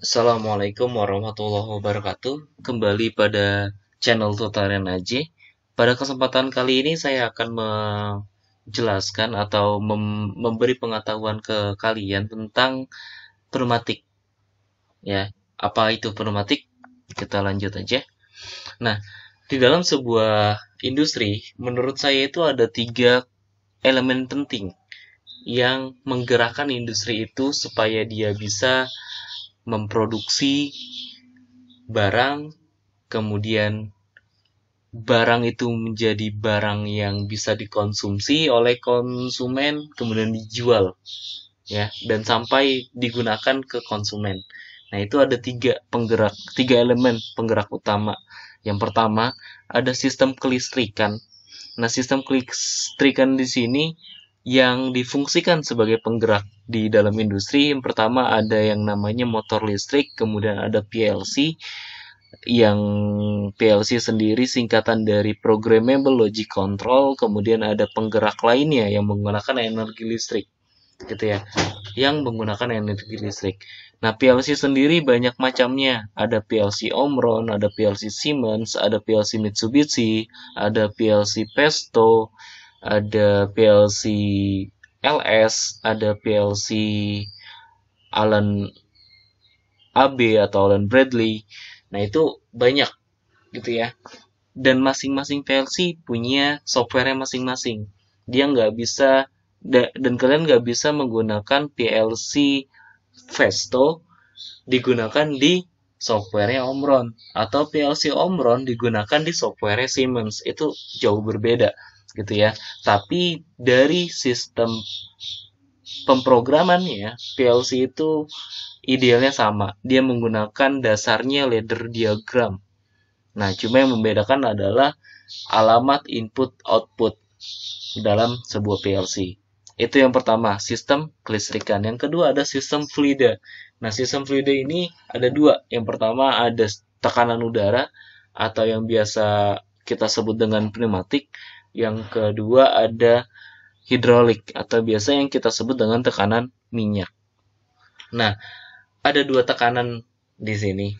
Assalamualaikum warahmatullahi wabarakatuh. Kembali pada channel Tutorial Aji. Pada kesempatan kali ini saya akan menjelaskan atau memberi pengetahuan ke kalian tentang pneumatik. Ya, apa itu pneumatik? Kita lanjut aja. Nah, di dalam sebuah industri, menurut saya itu ada 3 elemen penting yang menggerakkan industri itu supaya dia bisa memproduksi barang, kemudian barang itu menjadi barang yang bisa dikonsumsi oleh konsumen, kemudian dijual, ya, dan sampai digunakan ke konsumen. Nah, itu ada tiga elemen penggerak utama. Yang pertama, ada sistem kelistrikan. Nah, sistem kelistrikan di sini yang difungsikan sebagai penggerak di dalam industri, yang pertama ada yang namanya motor listrik, kemudian ada PLC, yang PLC sendiri singkatan dari Programmable Logic Control, kemudian ada penggerak lainnya yang menggunakan energi listrik, gitu ya, yang menggunakan energi listrik. Nah, PLC sendiri banyak macamnya. Ada PLC Omron, ada PLC Siemens, ada PLC Mitsubishi, ada PLC Pesto, ada PLC LS, ada PLC Allen AB atau Allen Bradley. Nah, itu banyak gitu ya. Dan masing-masing PLC punya software masing-masing. Dia nggak bisa, dan kalian nggak bisa menggunakan PLC Festo digunakan di software Omron, atau PLC Omron digunakan di software Siemens. Itu jauh berbeda gitu ya. Tapi dari sistem pemrogramannya, PLC itu idealnya sama. Dia menggunakan dasarnya ladder diagram. Nah, cuma yang membedakan adalah alamat input output dalam sebuah PLC. Itu yang pertama, sistem kelistrikan. Yang kedua ada sistem fluida. Nah, sistem fluida ini ada dua. Yang pertama ada tekanan udara atau yang biasa kita sebut dengan pneumatik. Yang kedua ada hidrolik atau biasa yang kita sebut dengan tekanan minyak. Nah, ada dua tekanan di sini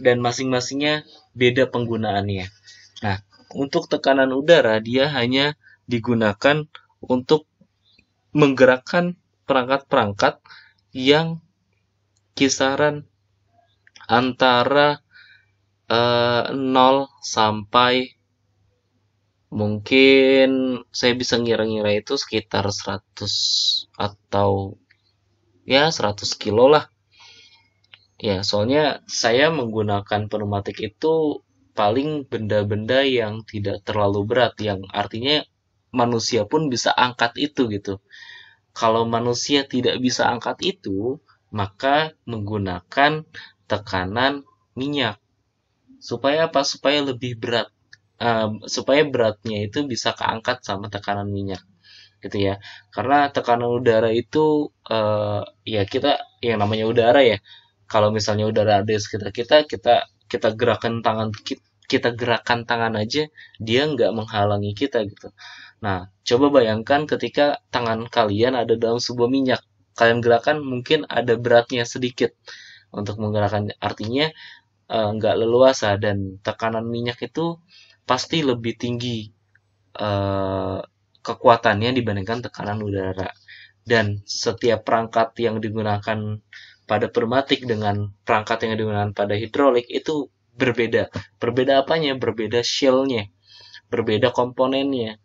dan masing-masingnya beda penggunaannya. Nah, untuk tekanan udara dia hanya digunakan untuk menggerakkan perangkat-perangkat yang kisaran antara 0 sampai mungkin saya bisa ngira-ngira itu sekitar 100 atau ya 100 kilo lah. Ya, soalnya saya menggunakan pneumatik itu paling benda-benda yang tidak terlalu berat, yang artinya manusia pun bisa angkat itu gitu. Kalau manusia tidak bisa angkat itu, maka menggunakan tekanan minyak. Supaya apa? Supaya lebih berat. Supaya beratnya itu bisa keangkat sama tekanan minyak gitu ya. Karena tekanan udara itu ya kita yang namanya udara ya. Kalau misalnya udara ada di sekitar kita, kita gerakan tangan aja, dia nggak menghalangi kita gitu. Nah, coba bayangkan ketika tangan kalian ada dalam sebuah minyak, kalian gerakan mungkin ada beratnya sedikit untuk menggerakkan, artinya nggak leluasa, dan tekanan minyak itu pasti lebih tinggi eh, kekuatannya dibandingkan tekanan udara. Dan setiap perangkat yang digunakan pada pneumatik dengan perangkat yang digunakan pada hidrolik itu berbeda. Berbeda apanya? Berbeda shell-nya, berbeda komponennya.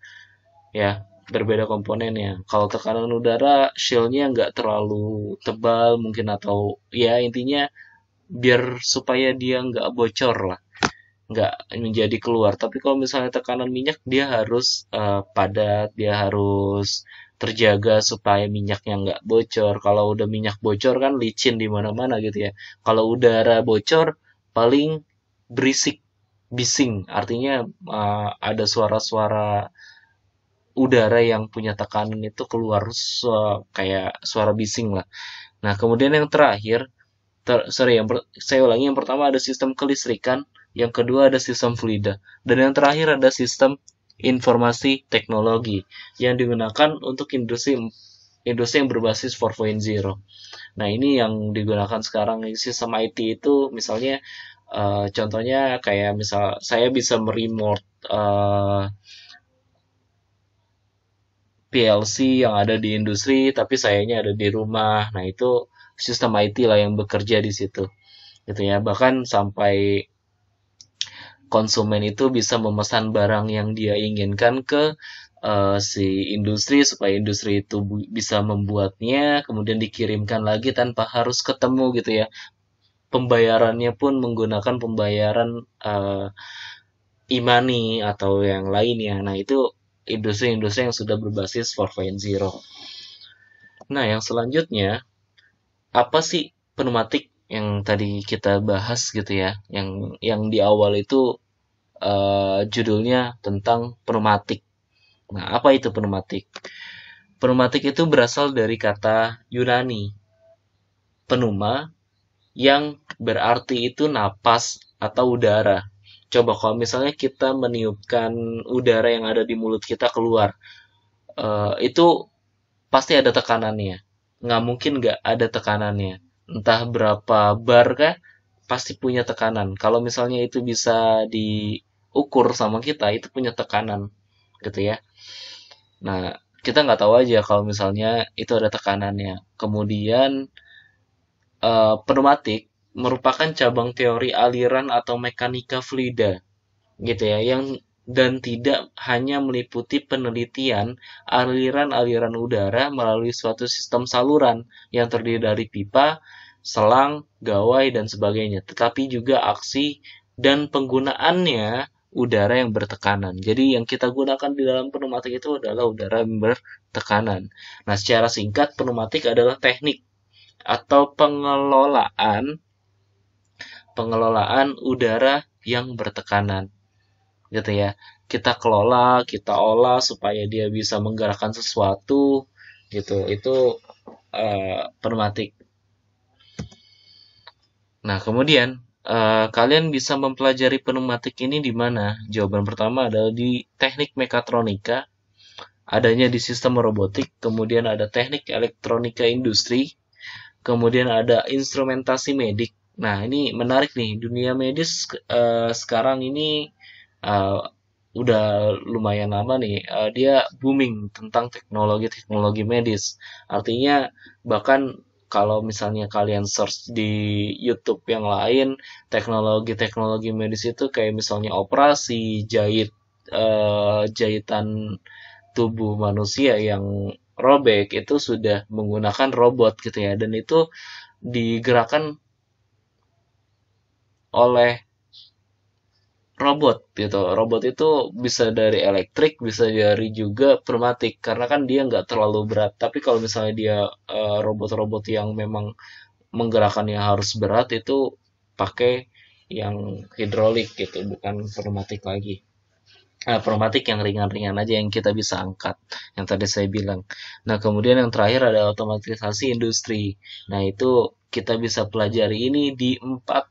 Ya, berbeda komponennya. Kalau tekanan udara, shell-nya nggak terlalu tebal mungkin, atau ya intinya biar supaya dia nggak bocor lah, nggak menjadi keluar. Tapi kalau misalnya tekanan minyak, dia harus padat, dia harus terjaga supaya minyaknya nggak bocor. Kalau udah minyak bocor kan licin di mana-mana gitu ya. Kalau udara bocor paling berisik, bising, artinya ada suara-suara udara yang punya tekanan itu keluar kayak suara bising lah. Nah, kemudian yang terakhir, saya ulangi, yang pertama ada sistem kelistrikan, yang kedua ada sistem fluida, dan yang terakhir ada sistem informasi teknologi yang digunakan untuk industri industri yang berbasis 4.0. Nah, ini yang digunakan sekarang sistem IT itu misalnya contohnya kayak misal saya bisa meremote PLC yang ada di industri tapi sayanya ada di rumah. Nah, itu sistem IT lah yang bekerja di situ. Gitu ya. Bahkan sampai konsumen itu bisa memesan barang yang dia inginkan ke si industri supaya industri itu bisa membuatnya, kemudian dikirimkan lagi tanpa harus ketemu gitu ya. Pembayarannya pun menggunakan pembayaran e-money atau yang lainnya. Nah, itu industri-industri yang sudah berbasis 4.0. Nah, yang selanjutnya, apa sih pneumatik yang tadi kita bahas gitu ya? Yang di awal itu judulnya tentang pneumatik. Nah, apa itu pneumatik? Pneumatik itu berasal dari kata Yunani, pneuma, yang berarti itu napas atau udara. Coba kalau misalnya kita meniupkan udara yang ada di mulut kita keluar, itu pasti ada tekanannya. Nggak mungkin nggak ada tekanannya. Entah berapa bar kah, pasti punya tekanan. Kalau misalnya itu bisa diukur sama kita, itu punya tekanan, gitu ya. Nah, kita nggak tahu aja kalau misalnya itu ada tekanannya. Kemudian, pneumatik merupakan cabang teori aliran atau mekanika fluida, gitu ya, yang dan tidak hanya meliputi penelitian aliran-aliran udara melalui suatu sistem saluran yang terdiri dari pipa, selang, gawai, dan sebagainya, tetapi juga aksi dan penggunaannya udara yang bertekanan. Jadi yang kita gunakan di dalam pneumatik itu adalah udara yang bertekanan. Nah, secara singkat, pneumatik adalah teknik atau pengelolaan udara yang bertekanan, gitu ya. Kita kelola, kita olah supaya dia bisa menggerakkan sesuatu, gitu. Itu pneumatik. Nah, kemudian kalian bisa mempelajari pneumatik ini di mana? Jawaban pertama adalah di teknik mekatronika, adanya di sistem robotik, kemudian ada teknik elektronika industri, kemudian ada instrumentasi medik. Nah, ini menarik nih, dunia medis sekarang ini uh, udah lumayan lama nih, dia booming tentang teknologi-teknologi medis. Artinya bahkan kalau misalnya kalian search di YouTube yang lain, teknologi-teknologi medis itu kayak misalnya operasi, jahitan tubuh manusia yang robek itu sudah menggunakan robot gitu ya, dan itu digerakkan oleh robot gitu. Robot itu bisa dari elektrik, bisa dari juga pneumatik karena kan dia nggak terlalu berat. Tapi kalau misalnya dia robot-robot yang memang menggerakkannya harus berat itu pakai yang hidrolik gitu, bukan pneumatik lagi. Pneumatik yang ringan-ringan aja yang kita bisa angkat, yang tadi saya bilang. Nah, kemudian yang terakhir ada otomatisasi industri. Nah, itu kita bisa pelajari ini di empat.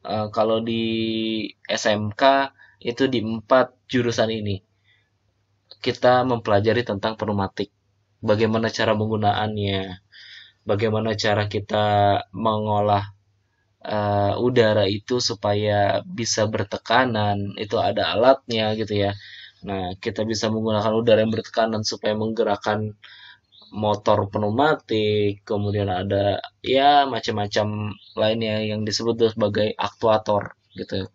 Kalau di SMK itu di empat jurusan ini kita mempelajari tentang pneumatik, bagaimana cara penggunaannya, bagaimana cara kita mengolah udara itu supaya bisa bertekanan, itu ada alatnya gitu ya. Nah, kita bisa menggunakan udara yang bertekanan supaya menggerakkan motor pneumatik, kemudian ada ya macam-macam lainnya yang disebut sebagai aktuator gitu.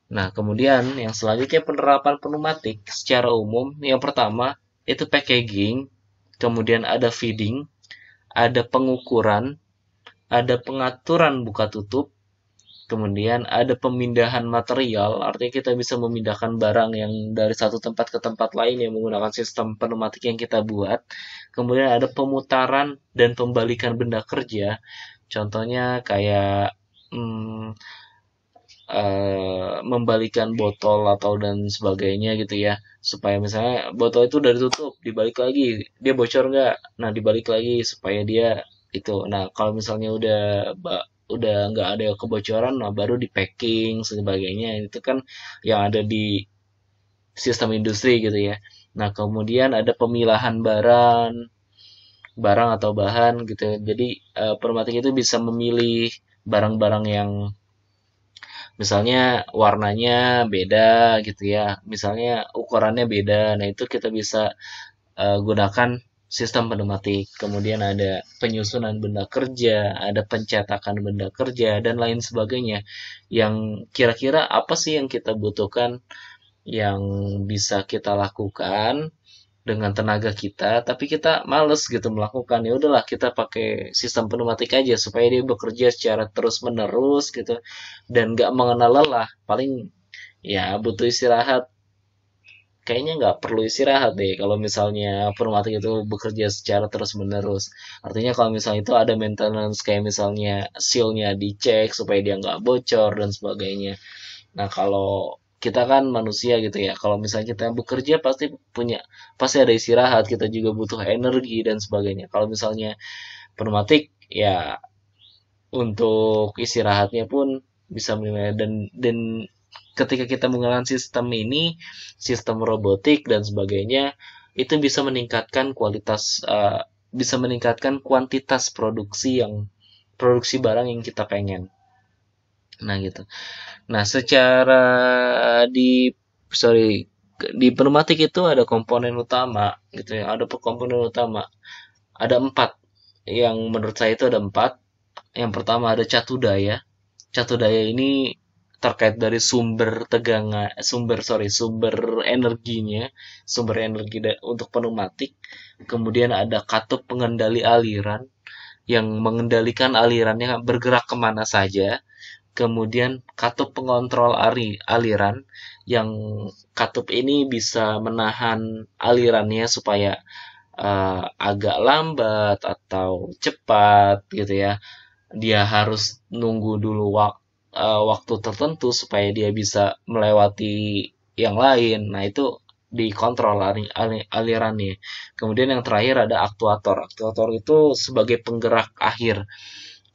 Nah, kemudian yang selanjutnya penerapan pneumatik secara umum, yang pertama itu packaging, kemudian ada feeding, ada pengukuran, ada pengaturan buka tutup, kemudian ada pemindahan material, artinya kita bisa memindahkan barang yang dari satu tempat ke tempat lain yang menggunakan sistem pneumatik yang kita buat. Kemudian ada pemutaran dan pembalikan benda kerja, contohnya kayak membalikan botol atau dan sebagainya gitu ya, supaya misalnya botol itu udah ditutup dibalik lagi dia bocor nggak, nah dibalik lagi supaya dia itu. Nah, kalau misalnya udah nggak ada kebocoran, nah baru di packing sebagainya, itu kan yang ada di sistem industri gitu ya. Nah, kemudian ada pemilahan barang, barang atau bahan gitu. Jadi pneumatik itu bisa memilih barang-barang yang misalnya warnanya beda gitu ya, misalnya ukurannya beda. Nah, itu kita bisa gunakan sistem pneumatik. Kemudian ada penyusunan benda kerja, ada pencetakan benda kerja, dan lain sebagainya. Yang kira-kira apa sih yang kita butuhkan, yang bisa kita lakukan dengan tenaga kita, tapi kita males gitu melakukan. Ya udahlah, kita pakai sistem pneumatik aja supaya dia bekerja secara terus menerus gitu dan nggak mengenal lelah. Paling ya butuh istirahat, kayaknya nggak perlu istirahat deh kalau misalnya pneumatik itu bekerja secara terus-menerus. Artinya kalau misalnya itu ada maintenance kayak misalnya seal-nya dicek supaya dia nggak bocor dan sebagainya. Nah, kalau kita kan manusia gitu ya, kalau misalnya kita bekerja pasti ada istirahat, kita juga butuh energi dan sebagainya. Kalau misalnya pneumatik ya untuk istirahatnya pun bisa minimal, dan ketika kita menggunakan sistem ini, sistem robotik dan sebagainya, itu bisa meningkatkan bisa meningkatkan kuantitas produksi barang yang kita pengen. Nah, gitu. Nah, di sorry di pneumatik itu ada komponen utama gitu ya, ada komponen utama, ada empat. Yang menurut saya itu ada empat. Yang pertama ada catu daya. Catu daya ini terkait dari sumber energinya, sumber energi untuk pneumatik. Kemudian ada katup pengendali aliran yang mengendalikan alirannya bergerak kemana saja. Kemudian katup pengontrol aliran, yang katup ini bisa menahan alirannya supaya agak lambat atau cepat gitu ya. Dia harus nunggu dulu waktu tertentu supaya dia bisa melewati yang lain. Nah, itu dikontrol alirannya. Kemudian yang terakhir ada aktuator. Aktuator itu sebagai penggerak akhir,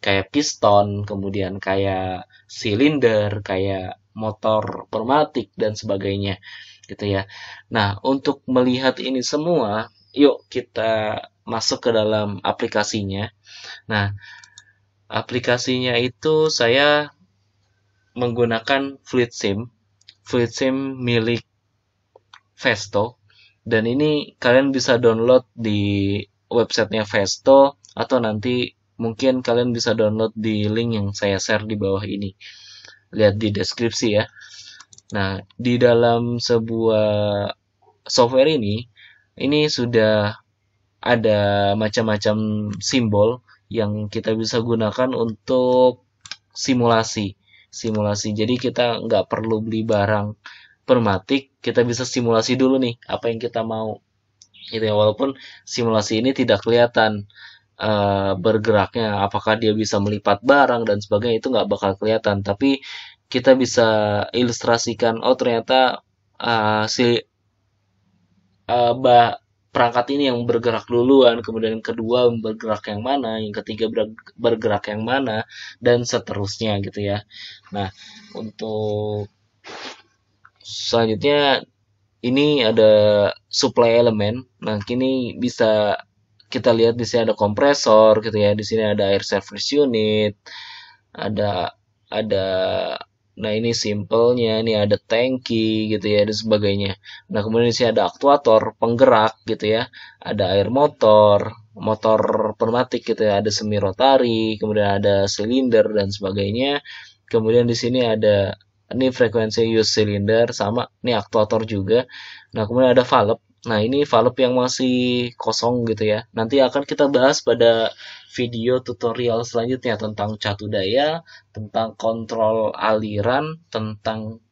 kayak piston, kemudian kayak silinder, kayak motor pneumatik dan sebagainya gitu ya. Nah, untuk melihat ini semua, yuk kita masuk ke dalam aplikasinya. Nah, aplikasinya itu saya menggunakan Fleet Sim milik Vesto, dan ini kalian bisa download di websitenya Vesto, atau nanti mungkin kalian bisa download di link yang saya share di bawah ini. Lihat di deskripsi ya. Nah, di dalam sebuah software ini sudah ada macam-macam simbol yang kita bisa gunakan untuk simulasi. Jadi kita nggak perlu beli barang pneumatik, kita bisa simulasi dulu nih apa yang kita mau. Gitu ya, walaupun simulasi ini tidak kelihatan bergeraknya, apakah dia bisa melipat barang dan sebagainya, itu nggak bakal kelihatan. Tapi kita bisa ilustrasikan, oh ternyata si perangkat ini yang bergerak duluan, kemudian yang kedua bergerak yang mana, yang ketiga bergerak yang mana, dan seterusnya gitu ya. Nah, untuk selanjutnya ini ada supply elemen. Nah, kini bisa kita lihat di sini ada kompresor gitu ya, di sini ada air service unit, ada nah ini simpelnya, ini ada tangki gitu ya, dan sebagainya. Nah, kemudian di sini ada aktuator penggerak gitu ya, ada air motor pneumatik gitu ya, ada semi rotari, kemudian ada silinder dan sebagainya. Kemudian di sini ada ini frekuensi use silinder, sama ini aktuator juga. Nah, kemudian ada valve. Nah, ini valve yang masih kosong gitu ya. Nanti akan kita bahas pada video tutorial selanjutnya tentang catu daya, tentang kontrol aliran, tentang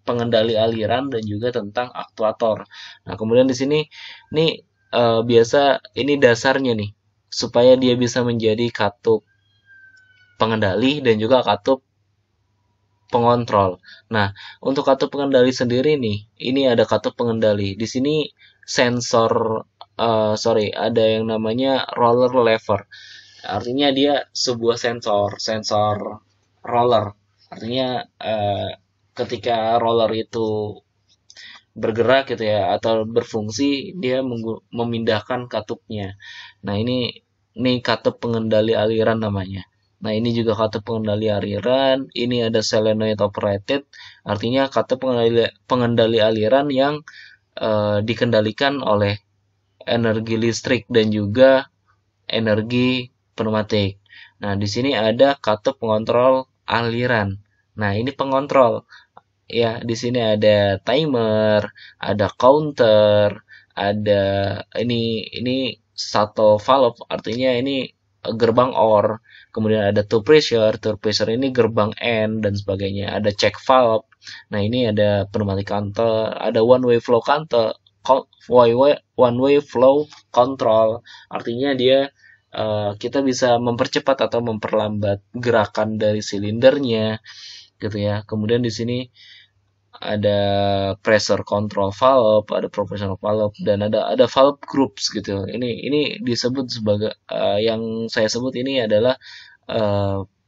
pengendali aliran, dan juga tentang aktuator. Nah, kemudian di sini nih biasa ini dasarnya nih, supaya dia bisa menjadi katup pengendali dan juga katup pengontrol. Nah, untuk katup pengendali sendiri nih, ini ada katup pengendali. Di sini sensor, ada yang namanya roller lever. Artinya dia sebuah sensor roller. Artinya ketika roller itu bergerak gitu ya atau berfungsi, dia memindahkan katupnya. Nah, ini katup pengendali aliran namanya. Nah, ini juga katup pengendali aliran. Ini ada solenoid operated, artinya katup pengendali aliran yang dikendalikan oleh energi listrik dan juga energi pneumatik. Nah, di sini ada katup pengontrol aliran. Nah, ini pengontrol. Ya, di sini ada timer, ada counter, ada ini shuttle valve, artinya ini gerbang OR. Kemudian ada two pressure ini gerbang N dan sebagainya. Ada check valve. Nah, ini ada pneumatic counter, ada one way flow counter, one way flow control. Artinya dia kita bisa mempercepat atau memperlambat gerakan dari silindernya gitu ya. Kemudian di sini ada pressure control valve, ada proportional valve, dan ada valve groups gitu. Ini disebut sebagai yang saya sebut ini adalah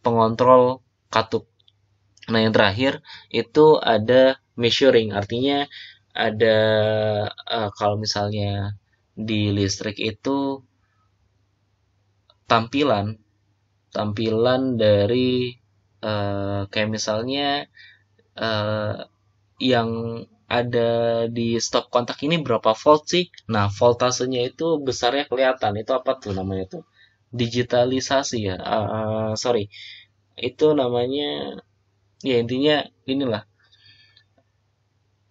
pengontrol katup. Nah, yang terakhir itu ada measuring, artinya ada kalau misalnya di listrik itu tampilan tampilan dari kayak misalnya eh, yang ada di stop kontak ini berapa volt sih? Nah, voltasenya itu besarnya kelihatan. Itu apa tuh namanya tuh? Digitalisasi ya. Sorry. Itu namanya ya intinya inilah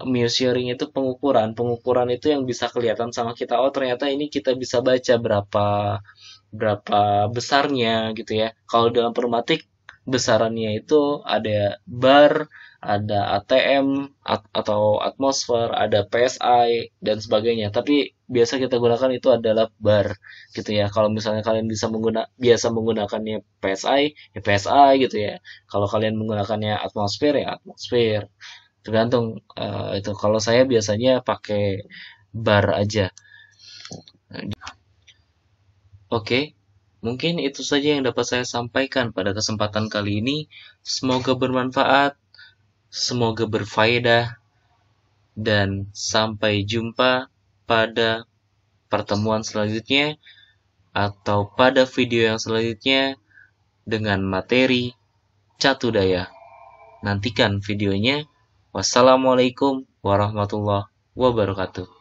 measuring itu pengukuran. Pengukuran itu yang bisa kelihatan sama kita. Oh, ternyata ini kita bisa baca berapa berapa besarnya gitu ya. Kalau dalam pneumatik besarannya itu ada bar, ada ATM atau atmosfer, ada PSI dan sebagainya. Tapi biasa kita gunakan itu adalah bar gitu ya. Kalau misalnya kalian biasa menggunakannya PSI, ya PSI gitu ya. Kalau kalian menggunakannya atmosfer ya atmosfer. Tergantung itu. Kalau saya biasanya pakai bar aja. Oke, mungkin itu saja yang dapat saya sampaikan pada kesempatan kali ini. Semoga bermanfaat, semoga berfaedah, dan sampai jumpa pada pertemuan selanjutnya atau pada video yang selanjutnya dengan materi Catu Daya. Nantikan videonya. Wassalamualaikum warahmatullahi wabarakatuh.